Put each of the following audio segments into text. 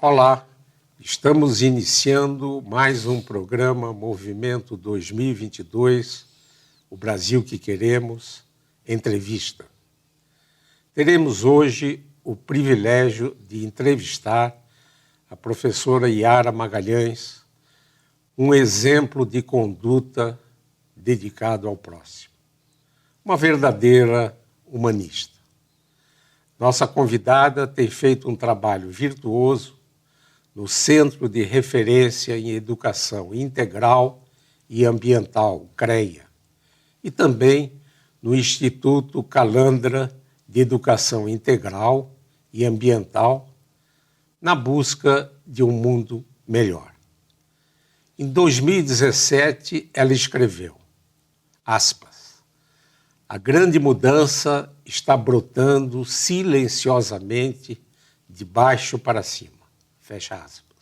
Olá, estamos iniciando mais um programa Movimento 2022, o Brasil que Queremos, entrevista. Teremos hoje o privilégio de entrevistar a professora Yara Magalhães, um exemplo de conduta dedicado ao próximo, uma verdadeira humanista. Nossa convidada tem feito um trabalho virtuoso no Centro de Referência em Educação Integral e Ambiental, CREA, e também no Instituto Calandra de Educação Integral e Ambiental, na busca de um mundo melhor. Em 2017, ela escreveu, aspas, a grande mudança está brotando silenciosamente de baixo para cima. Fecha aspas.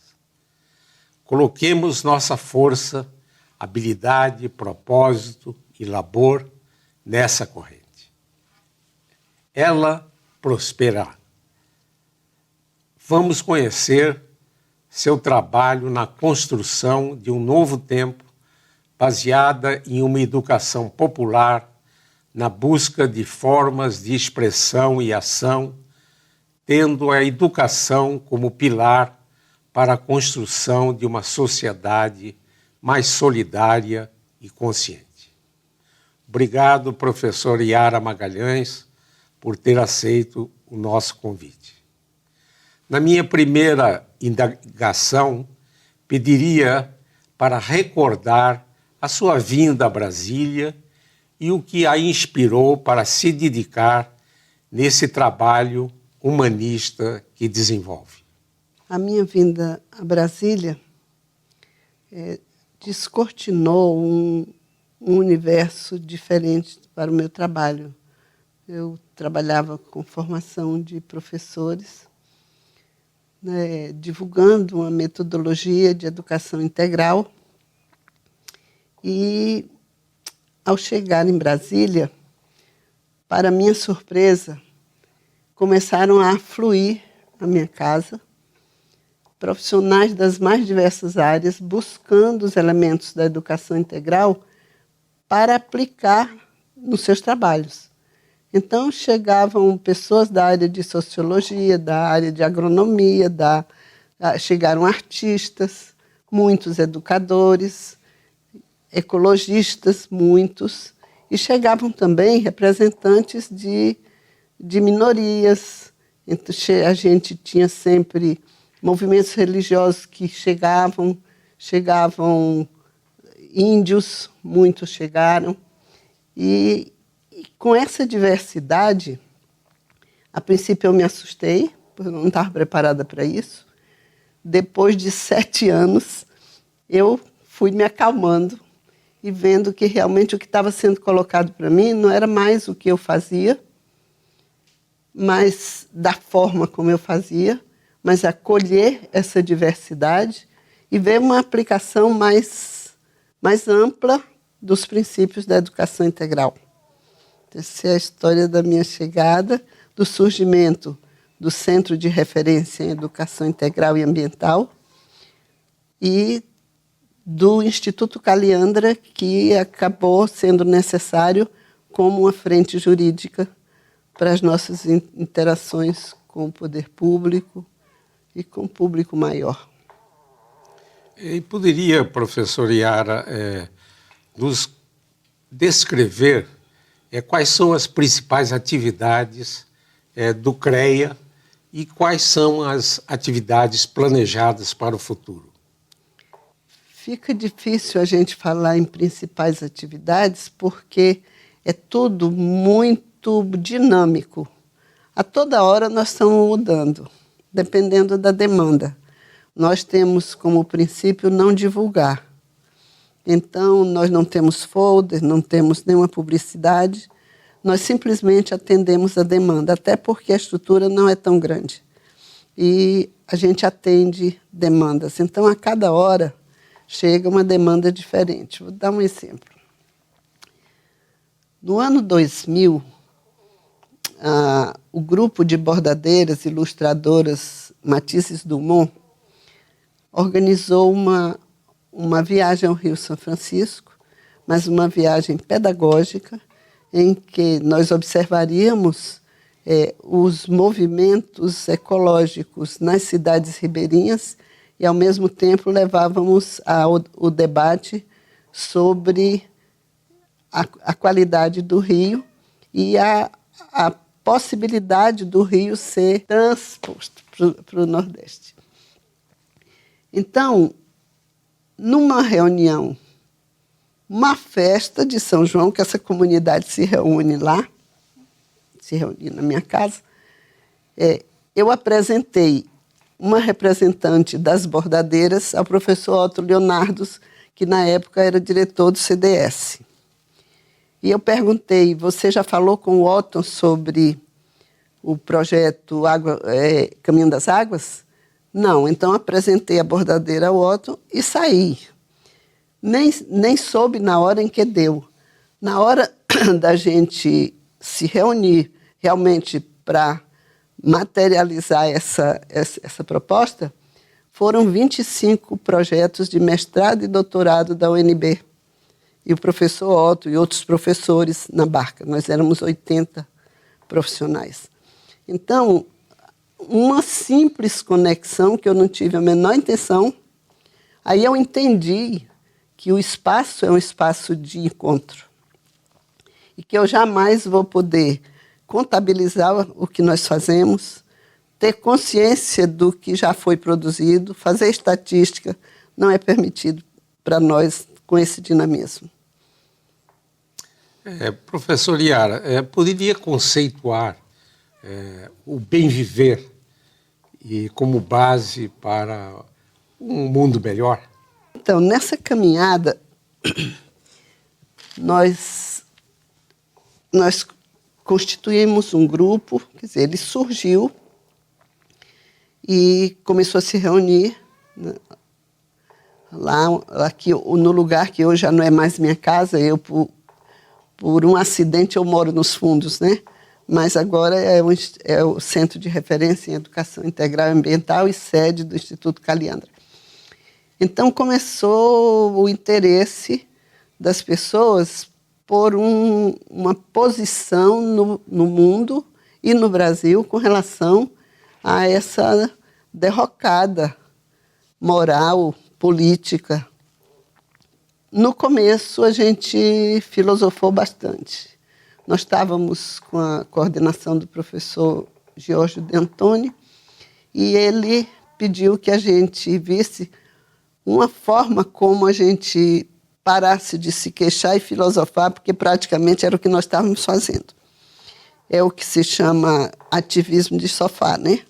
Coloquemos nossa força, habilidade, propósito e labor nessa corrente. Ela prosperará. Vamos conhecer seu trabalho na construção de um novo tempo baseada em uma educação popular na busca de formas de expressão e ação, tendo a educação como pilar para a construção de uma sociedade mais solidária e consciente. Obrigado, professor Yara Magalhães, por ter aceito o nosso convite. Na minha primeira indagação, pediria para recordar a sua vinda a Brasília e o que a inspirou para se dedicar nesse trabalho humanista que desenvolve. A minha vinda a Brasília descortinou um universo diferente para o meu trabalho. Eu trabalhava com formação de professores, divulgando uma metodologia de educação integral e, ao chegar em Brasília, para minha surpresa, começaram a afluir à minha casa profissionais das mais diversas áreas buscando os elementos da educação integral para aplicar nos seus trabalhos. Então, chegavam pessoas da área de sociologia, da área de agronomia, chegaram artistas, muitos educadores, ecologistas, muitos, e chegavam também representantes de minorias. Então, a gente tinha sempre movimentos religiosos que chegavam índios, muitos chegaram. E com essa diversidade, a princípio eu me assustei, porque eu não estava preparada para isso. Depois de 7 anos, eu fui me acalmando e vendo que realmente o que estava sendo colocado para mim não era mais o que eu fazia, mas da forma como eu fazia, mas acolher essa diversidade e ver uma aplicação mais ampla dos princípios da educação integral. Essa é a história da minha chegada, do surgimento do Centro de Referência em Educação Integral e Ambiental e do Instituto Calandra, que acabou sendo necessário como uma frente jurídica para as nossas interações com o poder público e com o público maior. E poderia, professor Yara, nos descrever quais são as principais atividades do CREA e quais são as atividades planejadas para o futuro? Fica difícil a gente falar em principais atividades porque é tudo muito dinâmico. A toda hora nós estamos mudando, dependendo da demanda. Nós temos como princípio não divulgar. Então, nós não temos folder, não temos nenhuma publicidade, nós simplesmente atendemos a demanda, até porque a estrutura não é tão grande. E a gente atende demandas. Então, a cada hora chega uma demanda diferente. Vou dar um exemplo. No ano 2000, o grupo de bordadeiras ilustradoras Matisse Dumont organizou uma viagem ao Rio São Francisco, mas uma viagem pedagógica, em que nós observaríamos os movimentos ecológicos nas cidades ribeirinhas e, ao mesmo tempo, levávamos o debate sobre a qualidade do rio e a possibilidade do rio ser transposto para o Nordeste. Então, numa reunião, uma festa de São João, que essa comunidade se reúne lá, se reúne na minha casa, eu apresentei uma representante das bordadeiras ao professor Otto Leonardos, que na época era diretor do CDS. E eu perguntei, você já falou com o Otto sobre o projeto Caminho das Águas? Não, então apresentei a bordadeira ao Otto e saí. Nem soube na hora em que deu. Na hora da gente se reunir realmente para materializar essa proposta, foram 25 projetos de mestrado e doutorado da UNB. E o professor Otto e outros professores na barca. Nós éramos 80 profissionais. Então, uma simples conexão que eu não tive a menor intenção, aí eu entendi que o espaço é um espaço de encontro e que eu jamais vou poder contabilizar o que nós fazemos, ter consciência do que já foi produzido, fazer estatística, não é permitido para nós com esse dinamismo. Professor Liara, poderia conceituar o bem viver e como base para um mundo melhor? Então, nessa caminhada, nós constituímos um grupo, quer dizer, ele surgiu e começou a se reunir, né, aqui no lugar que hoje já não é mais minha casa. Eu, por um acidente, eu moro nos fundos, né? Mas agora é o Centro de Referência em Educação Integral e Ambiental e sede do Instituto Caliandra. Então, começou o interesse das pessoas por uma posição no mundo e no Brasil com relação a essa derrocada moral, política. No começo, a gente filosofou bastante. Nós estávamos com a coordenação do professor Giorgio De Antoni e ele pediu que a gente visse uma forma como a gente parasse de se queixar e filosofar, porque praticamente era o que nós estávamos fazendo. É o que se chama ativismo de sofá, né?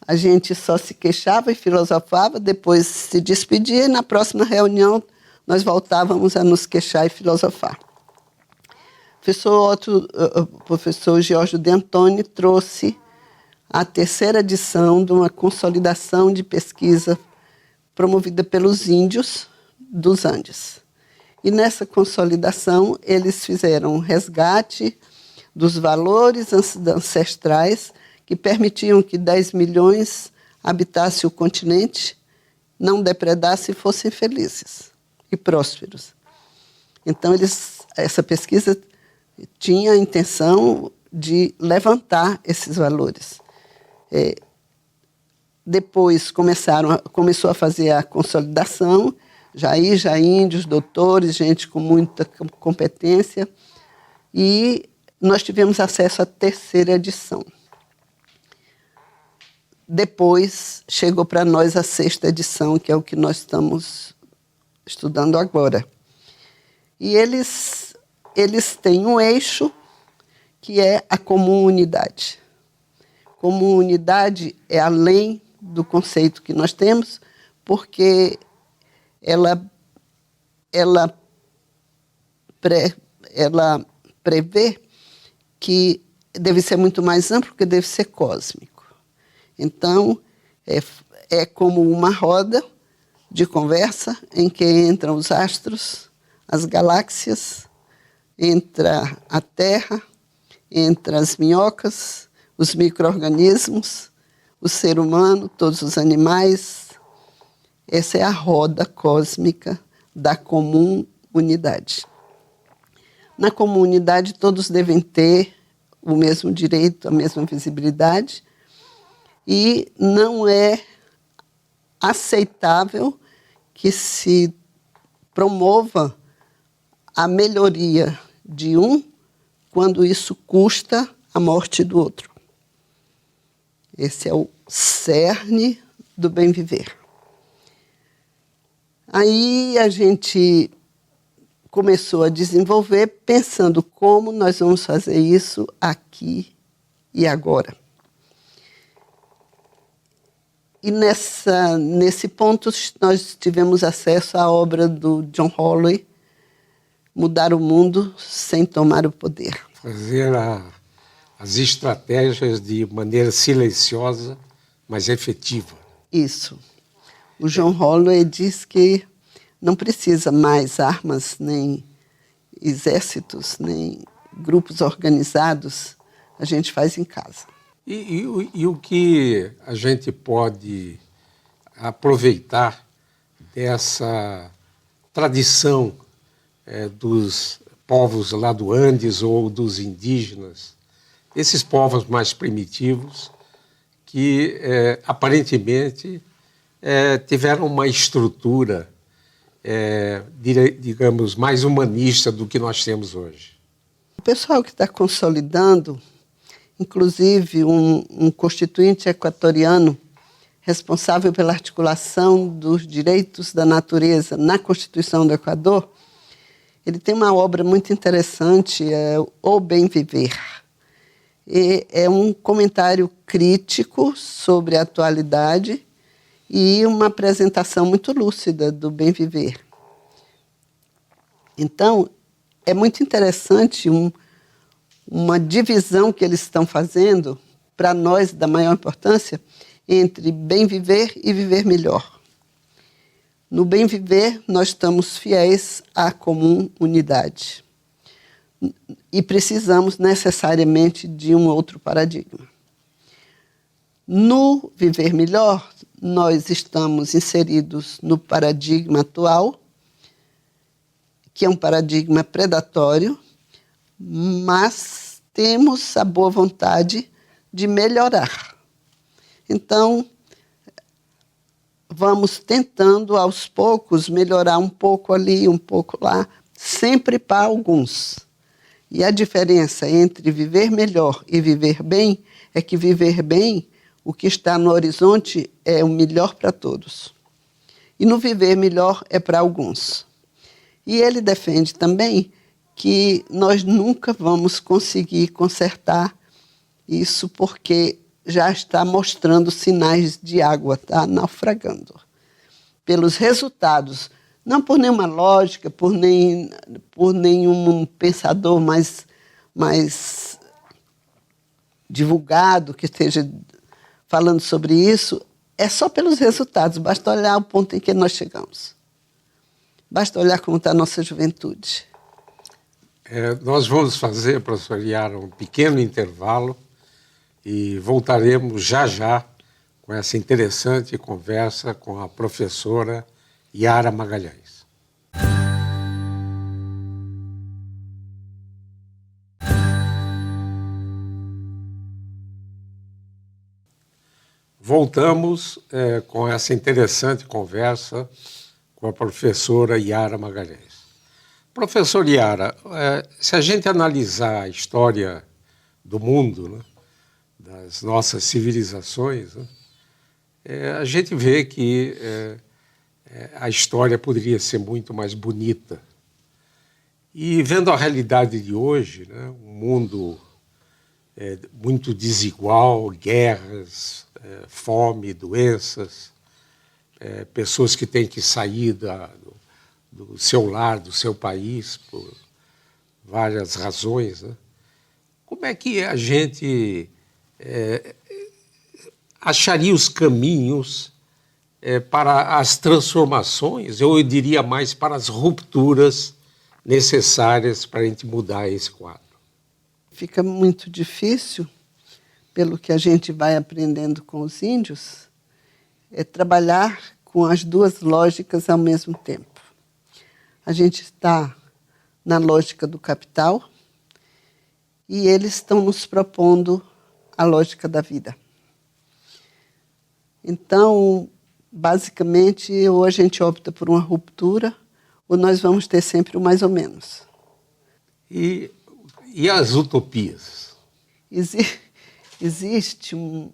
A gente só se queixava e filosofava, depois se despedia e na próxima reunião nós voltávamos a nos queixar e filosofar. O professor Giorgio De Antoni trouxe a 3ª edição de uma consolidação de pesquisa promovida pelos índios dos Andes. E nessa consolidação eles fizeram um resgate dos valores ancestrais que permitiam que 10 milhões habitassem o continente, não depredassem e fossem felizes e prósperos. Então, essa pesquisa tinha a intenção de levantar esses valores. Depois começou a fazer a consolidação, já índios, doutores, gente com muita competência, e nós tivemos acesso à 3ª edição. Depois chegou para nós a 6ª edição, que é o que nós estamos estudando agora. E eles têm um eixo que é a comunidade. Comunidade é além do conceito que nós temos, porque ela prevê que deve ser muito mais amplo, que deve ser cósmico. Então, é como uma roda de conversa em que entram os astros, as galáxias, entra a Terra, entra as minhocas, os micro-organismos, o ser humano, todos os animais, Essa é a roda cósmica da comum unidade. Na comunidade, todos devem ter o mesmo direito, a mesma visibilidade, e não é aceitável que se promova a melhoria de um quando isso custa a morte do outro. Esse é o cerne do bem viver. Aí a gente começou a desenvolver pensando como nós vamos fazer isso aqui e agora. E nesse ponto nós tivemos acesso à obra do John Holloway, Mudar o Mundo Sem Tomar o Poder. Fazer as estratégias de maneira silenciosa, mas efetiva. Isso. O John Holloway diz que não precisa mais armas, nem exércitos, nem grupos organizados. A gente faz em casa. E o que a gente pode aproveitar dessa tradição dos povos lá do Andes ou dos indígenas, esses povos mais primitivos que aparentemente tiveram uma estrutura digamos, mais humanista do que nós temos hoje? O pessoal que está consolidando, inclusive um constituinte equatoriano responsável pela articulação dos direitos da natureza na Constituição do Equador, ele tem uma obra muito interessante, O Bem Viver. E é um comentário crítico sobre a atualidade e uma apresentação muito lúcida do bem viver. Então, é muito interessante uma divisão que eles estão fazendo, para nós, da maior importância, entre bem viver e viver melhor. No bem viver, nós estamos fiéis à comum unidade. E precisamos necessariamente de um outro paradigma. No viver melhor, nós estamos inseridos no paradigma atual, que é um paradigma predatório, mas temos a boa vontade de melhorar. Então, vamos tentando, aos poucos, melhorar um pouco ali, um pouco lá, sempre para alguns. E a diferença entre viver melhor e viver bem é que viver bem, o que está no horizonte é o melhor para todos. E no viver melhor é para alguns. E ele defende também que nós nunca vamos conseguir consertar isso porque já está mostrando sinais de água, está naufragando. Pelos resultados, não por nenhuma lógica, por nenhum pensador mais divulgado que esteja falando sobre isso, é só pelos resultados, basta olhar o ponto em que nós chegamos. Basta olhar como está a nossa juventude. Nós vamos fazer, professor Yara, um pequeno intervalo e voltaremos já com essa interessante conversa com a professora Yara Magalhães. Voltamos com essa interessante conversa com a professora Yara Magalhães. Professor Yara, se a gente analisar a história do mundo, né, das nossas civilizações, né, a gente vê que a história poderia ser muito mais bonita. E vendo a realidade de hoje, né, um mundo muito desigual, guerras, fome, doenças, pessoas que têm que sair do seu lar, do seu país, por várias razões, né? Como é que a gente acharia os caminhos para as transformações, eu diria mais para as rupturas necessárias para a gente mudar esse quadro? Fica muito difícil, pelo que a gente vai aprendendo com os índios, trabalhar com as duas lógicas ao mesmo tempo. A gente está na lógica do capital e eles estão nos propondo a lógica da vida. Então, basicamente, ou a gente opta por uma ruptura, ou nós vamos ter sempre o mais ou menos. E as utopias? Existe um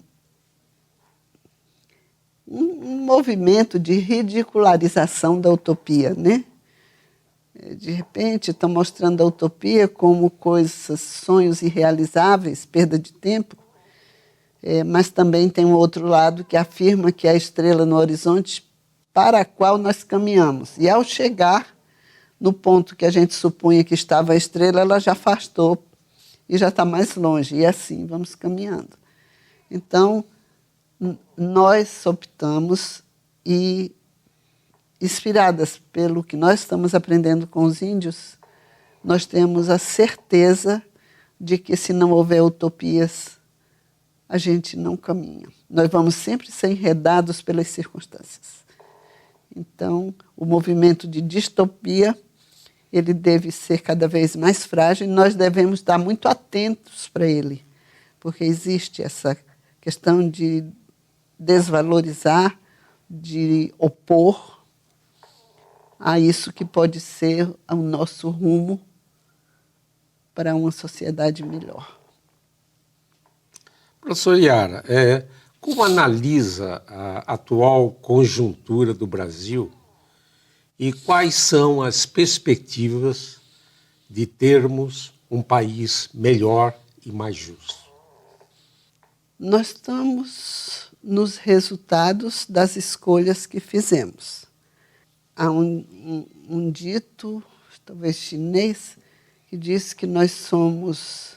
movimento de ridicularização da utopia, né? De repente, estão mostrando a utopia como coisas, sonhos irrealizáveis, perda de tempo, mas também tem um outro lado que afirma que é a estrela no horizonte para a qual nós caminhamos. E ao chegar no ponto que a gente supunha que estava a estrela, ela já afastou e já está mais longe. E assim vamos caminhando. Então, nós optamos e, inspiradas pelo que nós estamos aprendendo com os índios, nós temos a certeza de que se não houver utopias, a gente não caminha. Nós vamos sempre ser enredados pelas circunstâncias. Então, o movimento de distopia, ele deve ser cada vez mais frágil e nós devemos estar muito atentos para ele, porque existe essa questão de desvalorizar, de opor a isso que pode ser o nosso rumo para uma sociedade melhor. Professor Yara, como analisa a atual conjuntura do Brasil e quais são as perspectivas de termos um país melhor e mais justo? Nós estamos nos resultados das escolhas que fizemos. Há um dito, talvez chinês, que diz que nós somos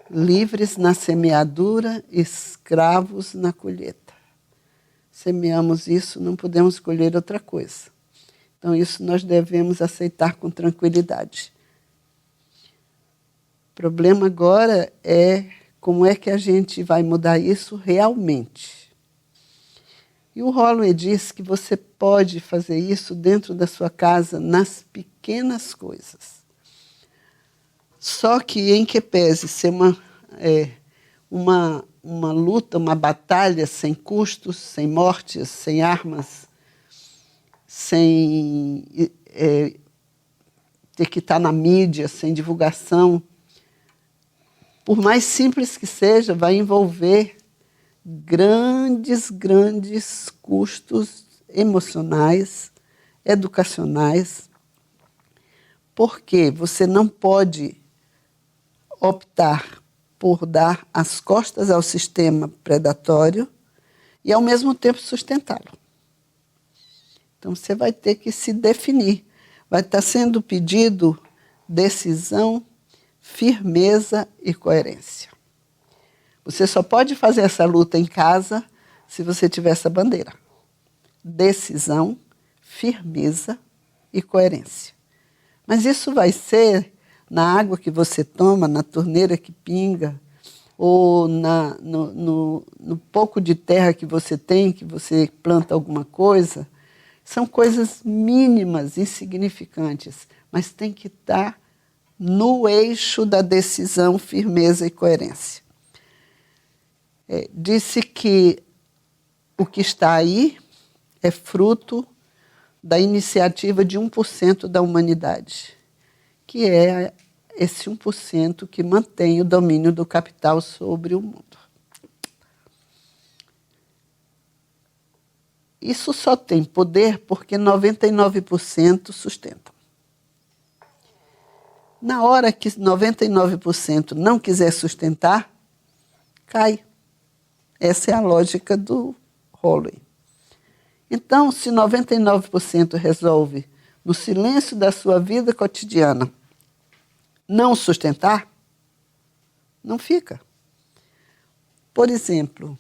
livres na semeadura, escravos na colheita. Semeamos isso, não podemos colher outra coisa. Então, isso nós devemos aceitar com tranquilidade. O problema agora é como é que a gente vai mudar isso realmente. E o Holloway diz que você pode fazer isso dentro da sua casa, nas pequenas coisas. Só que, em que pese ser uma luta, uma batalha sem custos, sem mortes, sem armas, sem ter que estar na mídia, sem divulgação, por mais simples que seja, vai envolver grandes custos emocionais, educacionais, porque você não pode optar por dar as costas ao sistema predatório e, ao mesmo tempo, sustentá-lo. Então, você vai ter que se definir. Vai estar sendo pedido decisão, firmeza e coerência. Você só pode fazer essa luta em casa se você tiver essa bandeira. Decisão, firmeza e coerência. Mas isso vai ser na água que você toma, na torneira que pinga, ou no pouco de terra que você tem, que você planta alguma coisa. São coisas mínimas, insignificantes, mas tem que estar no eixo da decisão, firmeza e coerência. Disse que o que está aí é fruto da iniciativa de 1% da humanidade, que é esse 1% que mantém o domínio do capital sobre o mundo. Isso só tem poder porque 99% sustentam. Na hora que 99% não quiser sustentar, cai. Essa é a lógica do Holloway. Então, se 99% resolve, no silêncio da sua vida cotidiana, não sustentar, não fica. Por exemplo,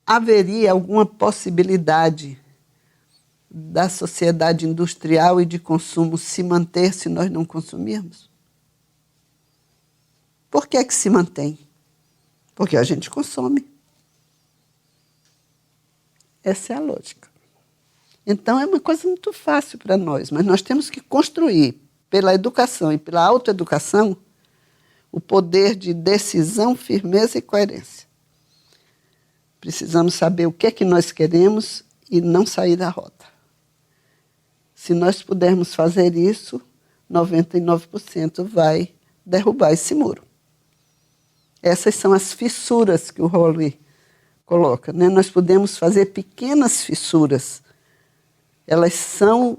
haveria alguma possibilidade da sociedade industrial e de consumo se manter se nós não consumirmos? Por que é que se mantém? Porque a gente consome. Essa é a lógica. Então, é uma coisa muito fácil para nós, mas nós temos que construir, pela educação e pela autoeducação, o poder de decisão, firmeza e coerência. Precisamos saber o que é que nós queremos e não sair da rota. Se nós pudermos fazer isso, 99% vai derrubar esse muro. Essas são as fissuras que o Rolwe coloca, né? Nós podemos fazer pequenas fissuras. Elas são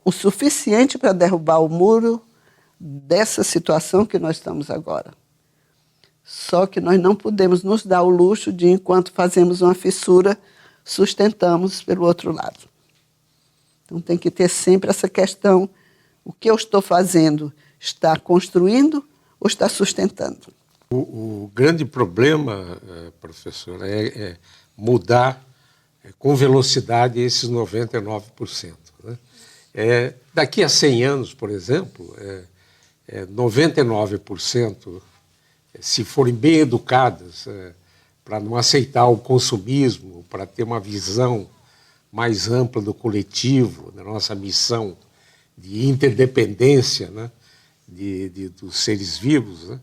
o suficiente para derrubar o muro dessa situação que nós estamos agora. Só que nós não podemos nos dar o luxo de, enquanto fazemos uma fissura, sustentamos pelo outro lado. Então tem que ter sempre essa questão: o que eu estou fazendo está construindo ou está sustentando? O grande problema, professor, é mudar com velocidade esses 99%. Né? Daqui a 100 anos, por exemplo, 99%, se forem bem educadas, para não aceitar o consumismo, para ter uma visão mais ampla do coletivo, da nossa missão de interdependência, né, dos seres vivos, né,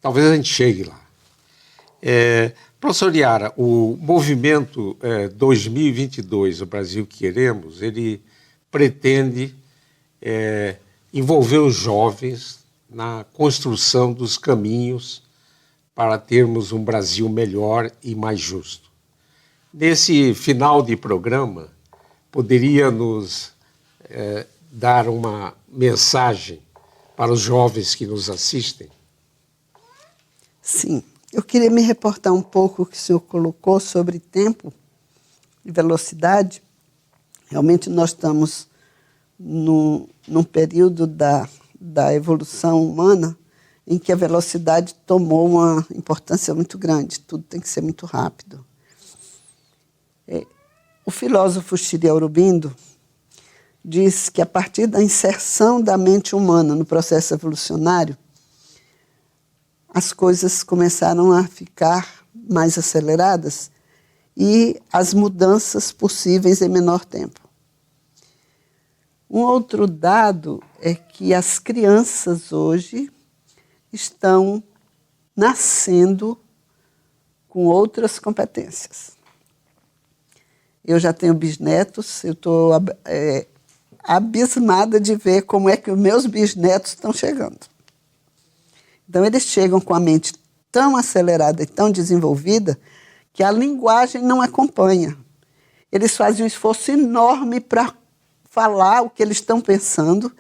talvez a gente chegue lá. Professor Yara, o movimento 2022, o Brasil que Queremos, ele pretende envolver os jovens na construção dos caminhos para termos um Brasil melhor e mais justo. Nesse final de programa, poderia nos dar uma mensagem para os jovens que nos assistem? Sim, eu queria me reportar um pouco o que o senhor colocou sobre tempo e velocidade. Realmente nós estamos num período da evolução humana em que a velocidade tomou uma importância muito grande. Tudo tem que ser muito rápido. O filósofo Shri Aurobindo diz que, a partir da inserção da mente humana no processo evolucionário, as coisas começaram a ficar mais aceleradas e as mudanças possíveis em menor tempo. Um outro dado é que as crianças hoje estão nascendo com outras competências. Eu já tenho bisnetos, eu estou abismada de ver como é que os meus bisnetos estão chegando. Então, eles chegam com a mente tão acelerada e tão desenvolvida que a linguagem não acompanha. Eles fazem um esforço enorme para falar o que eles estão pensando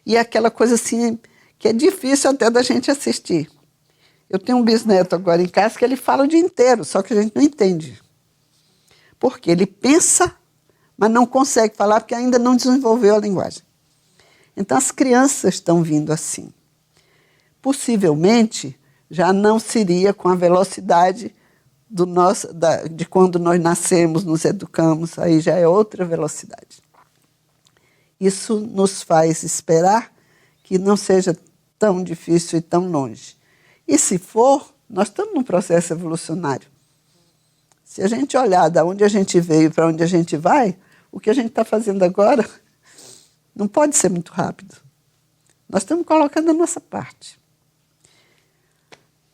e é aquela coisa assim que é difícil até da gente assistir. Eu tenho um bisneto agora em casa que ele fala o dia inteiro, só que a gente não entende. Porque ele pensa, mas não consegue falar porque ainda não desenvolveu a linguagem. Então, as crianças estão vindo assim. Possivelmente, já não seria com a velocidade de quando nós nascemos, nos educamos, aí já é outra velocidade. Isso nos faz esperar que não seja tão difícil e tão longe. E se for, nós estamos num processo evolucionário. Se a gente olhar de onde a gente veio para onde a gente vai, o que a gente está fazendo agora não pode ser muito rápido. Nós estamos colocando a nossa parte.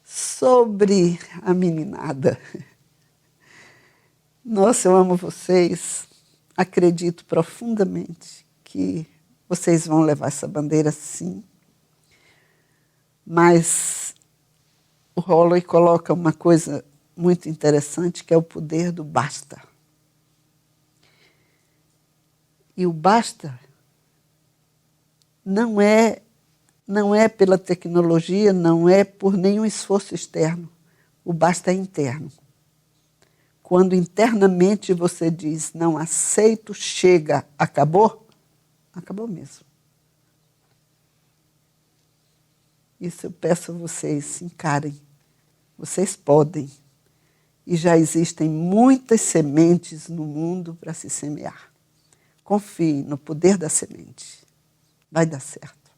Sobre a meninada. Nossa, eu amo vocês. Acredito profundamente que vocês vão levar essa bandeira, sim. Mas o Rolwe coloca uma coisa muito interessante, que é o poder do basta. E o basta não é pela tecnologia, não é por nenhum esforço externo. O basta é interno. Quando internamente você diz, não aceito, chega, acabou, acabou mesmo. Isso eu peço a vocês, encarem. Vocês podem. E já existem muitas sementes no mundo para se semear. Confie no poder da semente. Vai dar certo.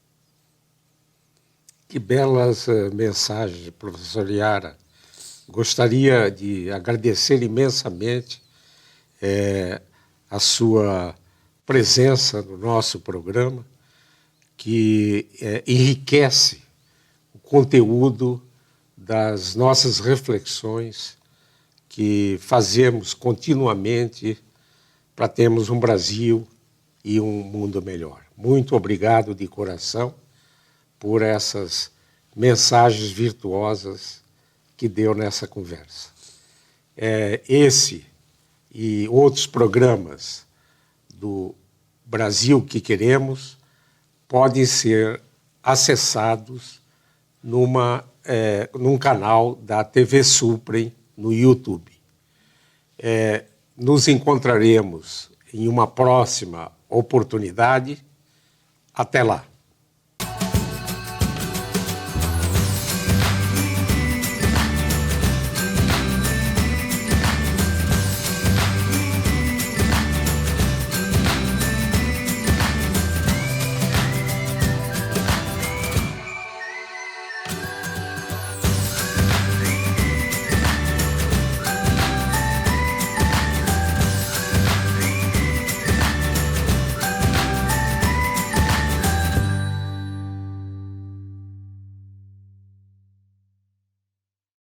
Que belas mensagens, professor Yara. Gostaria de agradecer imensamente a sua presença no nosso programa, que enriquece o conteúdo das nossas reflexões que fazemos continuamente para termos um Brasil e um mundo melhor. Muito obrigado de coração por essas mensagens virtuosas que deu nessa conversa. Esse e outros programas do Brasil que Queremos podem ser acessados num canal da TV Suprem no YouTube. Nos encontraremos em uma próxima oportunidade. Até lá.